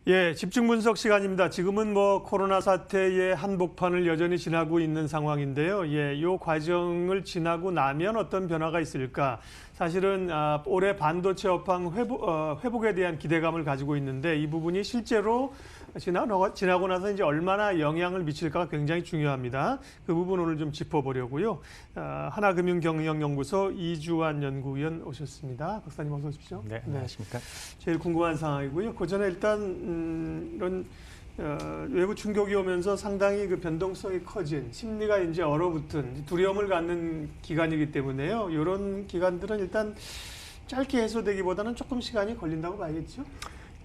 예, 집중 분석 시간입니다. 지금은 코로나 사태의 한복판을 여전히 지나고 있는 상황인데요. 예, 요 과정을 지나고 나면 어떤 변화가 있을까? 사실은 올해 반도체 업황 회복에 대한 기대감을 가지고 있는데 이 부분이 실제로 지나고 나서 이제 얼마나 영향을 미칠까가 굉장히 중요합니다. 그 부분 오늘 좀 짚어보려고요. 하나금융경영연구소 이주환 연구위원 오셨습니다. 박사님 어서 오십시오. 네, 안녕하십니까. 제일 궁금한 상황이고요. 그 전에 일단 이런 외부 충격이 오면서 상당히 그 변동성이 커진 심리가 이제 얼어붙은 두려움을 갖는 기간이기 때문에요. 이런 기간들은 일단 짧게 해소되기보다는 조금 시간이 걸린다고 봐야겠죠.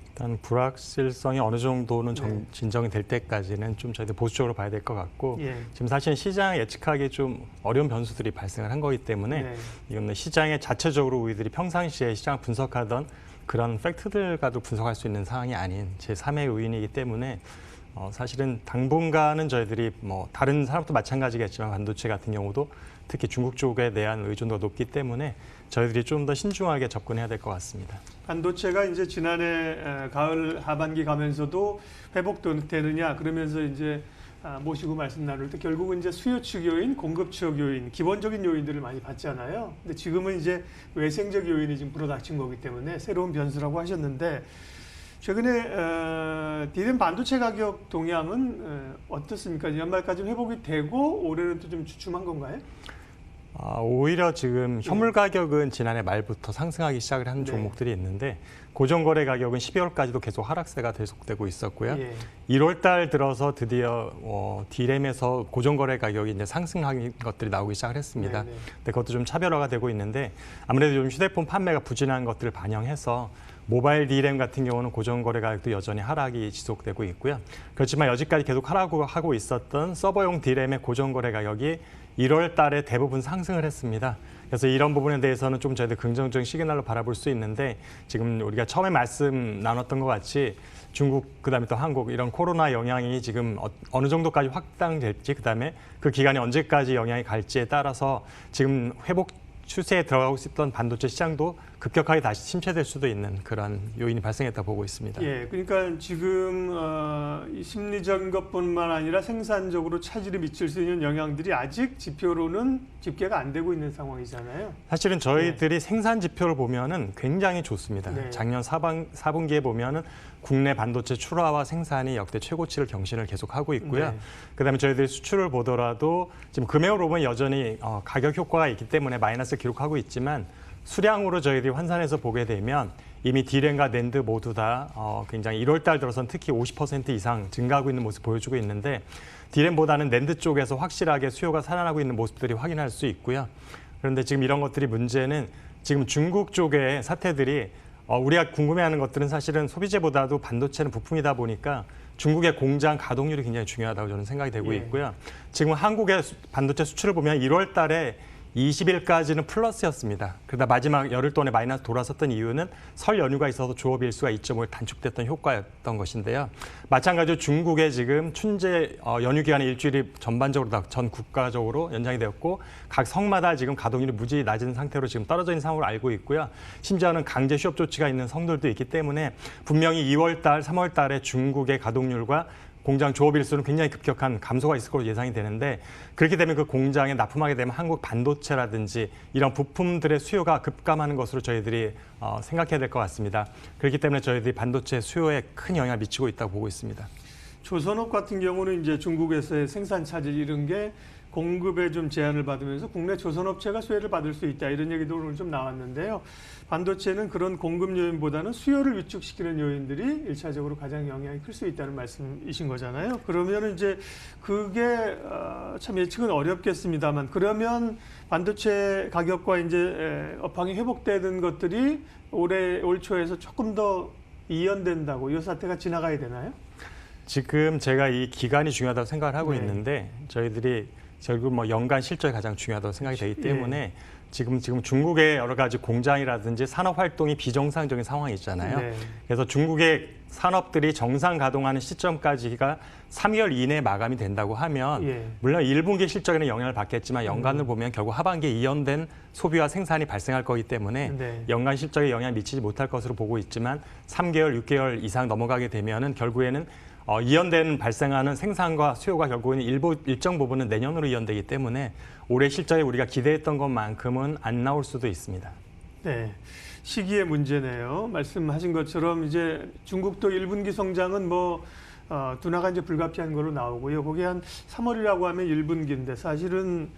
일단 불확실성이 어느 정도는 진정이 될 때까지는 좀 저희들 보수적으로 봐야 될 것 같고 지금 사실 시장 예측하기 좀 어려운 변수들이 발생을 한 거기 때문에 이건 시장에 자체적으로 우리들이 평상시에 시장 분석하던 그런 팩트들과도 분석할 수 있는 상황이 아닌 제3의 요인이기 때문에 사실은 당분간은 저희들이 다른 산업도 마찬가지겠지만 반도체 같은 경우도 특히 중국 쪽에 대한 의존도가 높기 때문에 저희들이 좀 더 신중하게 접근해야 될 것 같습니다. 반도체가 이제 지난해 가을 하반기 가면서도 회복되느냐 그러면서 이제 모시고 말씀 나눌 때 결국은 이제 수요 측 요인, 공급 측 요인, 기본적인 요인들을 많이 봤잖아요. 근데 지금은 이제 외생적 요인이 지금 불어닥친 거기 때문에 새로운 변수라고 하셨는데 최근에 디램 반도체 가격 동향은 어떻습니까? 연말까지 회복이 되고 올해는 또 좀 주춤한 건가요? 오히려 지금 현물 가격은 지난해 말부터 상승하기 시작을 한 종목들이 있는데 고정거래 가격은 12월까지도 계속 하락세가 계속되고 있었고요. 1월 달 들어서 드디어 디램에서 고정거래 가격이 이제 상승하는 것들이 나오기 시작을 했습니다. 근데 그것도 좀 차별화가 되고 있는데 아무래도 좀 휴대폰 판매가 부진한 것들을 반영해서 모바일 디램 같은 경우는 고정거래 가격도 여전히 하락이 지속되고 있고요. 그렇지만 여지까지 계속 하락하고 있었던 서버용 디램의 고정거래 가격이 1월 달에 대부분 상승을 했습니다. 그래서 이런 부분에 대해서는 좀 저희들 긍정적인 시그널로 바라볼 수 있는데 지금 우리가 처음에 말씀 나눴던 것 같이 중국 그다음에 또 한국 이런 코로나 영향이 지금 어느 정도까지 확장될지 그다음에 그 기간이 언제까지 영향이 갈지에 따라서 지금 회복 추세에 들어가고 있었던 반도체 시장도 급격하게 다시 침체될 수도 있는 그런 요인이 발생했다 보고 있습니다. 예, 그러니까 지금 심리적인 것뿐만 아니라 생산적으로 차질이 미칠 수 있는 영향들이 아직 지표로는 집계가 안 되고 있는 상황이잖아요. 사실은 저희들이 생산 지표를 보면은 굉장히 좋습니다. 작년 4분기에 보면은 국내 반도체 출하와 생산이 역대 최고치를 경신을 계속하고 있고요. 그다음에 저희들이 수출을 보더라도 지금 금액으로 보면 여전히 가격 효과가 있기 때문에 마이너스를 기록하고 있지만 수량으로 저희들이 환산해서 보게 되면 이미 디램과 낸드 모두 다 굉장히 1월 달 들어서는 특히 50% 이상 증가하고 있는 모습 보여주고 있는데 디램보다는 낸드 쪽에서 확실하게 수요가 살아나고 있는 모습들이 확인할 수 있고요. 그런데 지금 이런 것들이 문제는 지금 중국 쪽의 사태들이 우리가 궁금해하는 것들은 사실은 소비재보다도 반도체는 부품이다 보니까 중국의 공장 가동률이 굉장히 중요하다고 저는 생각이 되고 있고요. 지금 한국의 반도체 수출을 보면 1월 달에 20일까지는 플러스였습니다. 그러다 마지막 열흘 동안에 마이너스 돌아섰던 이유는 설 연휴가 있어서 조업 일수가 2.5일 단축됐던 효과였던 것인데요. 마찬가지로 중국의 지금 춘제 연휴 기간의 일주일이 전반적으로 다 전 국가적으로 연장이 되었고 각 성마다 지금 가동률이 무지 낮은 상태로 지금 떨어져 있는 상황을 알고 있고요. 심지어는 강제 휴업 조치가 있는 성들도 있기 때문에 분명히 2월 달, 3월 달에 중국의 가동률과 공장 조업 일수는 굉장히 급격한 감소가 있을 것으로 예상이 되는데 그렇게 되면 그 공장에 납품하게 되면 한국 반도체라든지 이런 부품들의 수요가 급감하는 것으로 저희들이 생각해야 될 것 같습니다. 그렇기 때문에 저희들이 반도체 수요에 큰 영향을 미치고 있다고 보고 있습니다. 조선업 같은 경우는 이제 중국에서의 생산 차질 이런 게 공급에 좀 제한을 받으면서 국내 조선업체가 수혜를 받을 수 있다 이런 얘기도 오늘 좀 나왔는데요. 반도체는 그런 공급 요인보다는 수요를 위축시키는 요인들이 1차적으로 가장 영향이 클 수 있다는 말씀이신 거잖아요. 그러면 이제 그게 참 예측은 어렵겠습니다만 그러면 반도체 가격과 이제 업황이 회복되는 것들이 올 초에서 조금 더 이연된다고 이 사태가 지나가야 되나요? 지금 제가 이 기간이 중요하다고 생각을 하고 있는데 저희들이 결국 연간 실적이 가장 중요하다고 생각이 되기 때문에 지금 중국의 여러 가지 공장이라든지 산업 활동이 비정상적인 상황이 있잖아요. 네. 그래서 중국의 산업들이 정상 가동하는 시점까지가 3개월 이내에 마감이 된다고 하면 예. 물론 1분기 실적에는 영향을 받겠지만 연간을 보면 결국 하반기에 이연된 소비와 생산이 발생할 거기 때문에 네. 연간 실적에 영향을 미치지 못할 것으로 보고 있지만 3개월, 6개월 이상 넘어가게 되면은 결국에는 이연된 발생하는 생산과 수요가 결국에는 일정 부분은 내년으로 이연되기 때문에 올해 실적에 우리가 기대했던 것만큼은 안 나올 수도 있습니다. 네. 시기의 문제네요. 말씀하신 것처럼 이제 중국도 1분기 성장은 둔화가 이제 불가피한 걸로 나오고요. 거기 한 3월이라고 하면 1분기인데 사실은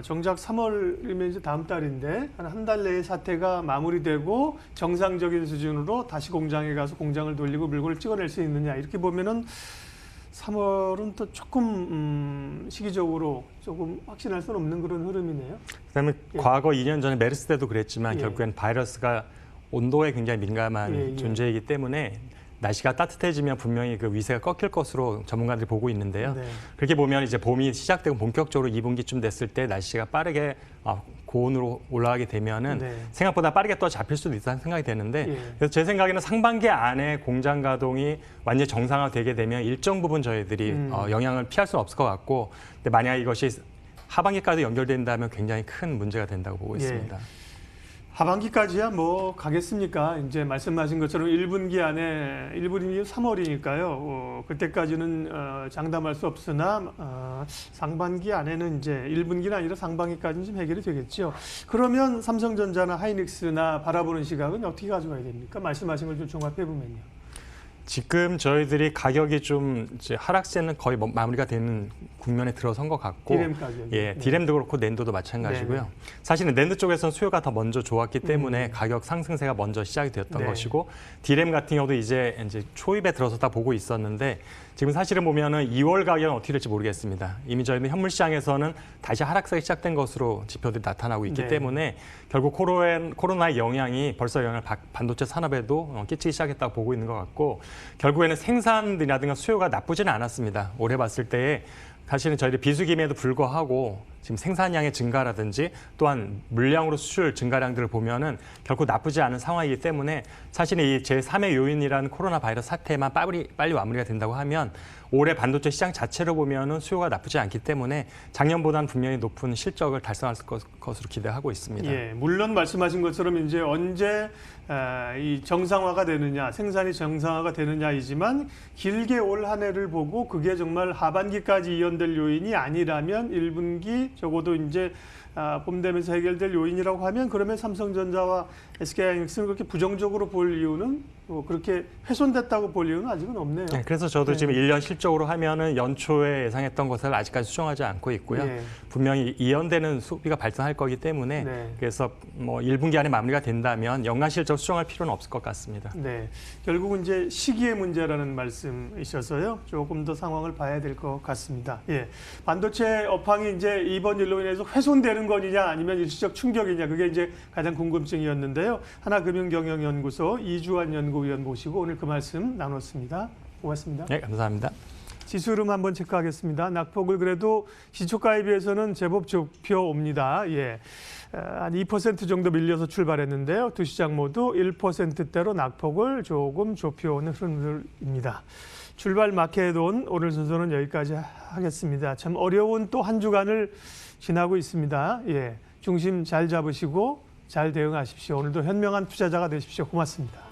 정작 3월이면 이제 다음 달인데 한 달 내에 사태가 마무리되고 정상적인 수준으로 다시 공장에 가서 공장을 돌리고 물건을 찍어낼 수 있느냐 이렇게 보면은 3월은 또 조금 시기적으로 조금 확신할 수는 없는 그런 흐름이네요. 그다음에 예. 과거 2년 전에 메르스 때도 그랬지만 예. 결국엔 바이러스가 온도에 굉장히 민감한 존재이기 때문에 날씨가 따뜻해지면 분명히 그 위세가 꺾일 것으로 전문가들이 보고 있는데요. 네. 그렇게 보면 이제 봄이 시작되고 본격적으로 2분기쯤 됐을 때 날씨가 빠르게 고온으로 올라가게 되면은 네. 생각보다 빠르게 또 잡힐 수도 있다는 생각이 되는데 예. 그래서 제 생각에는 상반기 안에 공장 가동이 완전히 정상화되게 되면 일정 부분 저희들이 영향을 피할 수는 없을 것 같고 근데 만약 이것이 하반기까지 연결된다면 굉장히 큰 문제가 된다고 보고 있습니다. 하반기까지야 가겠습니까? 이제 말씀하신 것처럼 1분기 안에 1분기 3월이니까요. 그때까지는 장담할 수 없으나 상반기 안에는 이제 1분기는 아니라 상반기까지는 좀 해결이 되겠죠. 그러면 삼성전자나 하이닉스나 바라보는 시각은 어떻게 가져가야 됩니까? 말씀하신 걸 좀 종합해 보면요. 지금 저희들이 가격이 좀 이제 하락세는 거의 마무리가 되는 국면에 들어선 것 같고, 디램 가격이. 예, 디램도 그렇고 낸도도 마찬가지고요. 네. 사실은 낸드 쪽에서는 수요가 더 먼저 좋았기 때문에 가격 상승세가 먼저 시작이 되었던 네. 것이고, 디램 같은 경우도 이제 초입에 들어서다 보고 있었는데 지금 사실은 보면은 2월 가격은 어떻게 될지 모르겠습니다. 이미 저희는 현물 시장에서는 다시 하락세가 시작된 것으로 지표들이 나타나고 있기 네. 때문에 결국 코로나의 영향이 벌써 영향을 반도체 산업에도 끼치기 시작했다고 보고 있는 것 같고 결국에는 생산이라든가 수요가 나쁘지는 않았습니다. 올해 봤을 때에 사실은 저희들 비수기임에도 불구하고 지금 생산량의 증가라든지 또한 물량으로 수출 증가량들을 보면은 결코 나쁘지 않은 상황이기 때문에 사실은 이 제3의 요인이라는 코로나 바이러스 사태만 빨리 마무리가 된다고 하면 올해 반도체 시장 자체로 보면은 수요가 나쁘지 않기 때문에 작년보다는 분명히 높은 실적을 달성할 것으로 기대하고 있습니다. 예, 물론 말씀하신 것처럼 이제 언제 이 정상화가 되느냐, 생산이 정상화가 되느냐이지만 길게 올 한 해를 보고 그게 정말 하반기까지 이연될 요인이 아니라면 1분기 적어도 이제 봄 되면서 해결될 요인이라고 하면 그러면 삼성전자와 SK하이닉스는 그렇게 부정적으로 볼 이유는 그렇게 훼손됐다고 볼 이유는 아직은 없네요. 네, 그래서 저도 지금 1년 실적으로 하면은 연초에 예상했던 것을 아직까지 수정하지 않고 있고요. 네. 분명히 이연되는 소비가 발생할 거기 때문에 네. 그래서 1분기 안에 마무리가 된다면 연간 실적 수정할 필요는 없을 것 같습니다. 네, 결국은 이제 시기의 문제라는 말씀이셔서요. 조금 더 상황을 봐야 될 것 같습니다. 예, 반도체 업황이 이제 이번 일로 인해서 훼손되는 거냐 아니면 일시적 충격이냐 그게 이제 가장 궁금증이었는데요. 하나금융경영연구소 이주환 연구위원 모시고 오늘 그 말씀 나눴습니다. 고맙습니다. 네, 감사합니다. 지수 흐름 한번 체크하겠습니다. 낙폭을 그래도 시초가에 비해서는 제법 좁혀옵니다. 예. 한 2% 정도 밀려서 출발했는데요. 두 시장 모두 1%대로 낙폭을 조금 좁혀오는 흐름입니다. 출발 마켓온 오늘 순서는 여기까지 하겠습니다. 참 어려운 또 한 주간을 지나고 있습니다. 예. 중심 잘 잡으시고 잘 대응하십시오. 오늘도 현명한 투자자가 되십시오. 고맙습니다.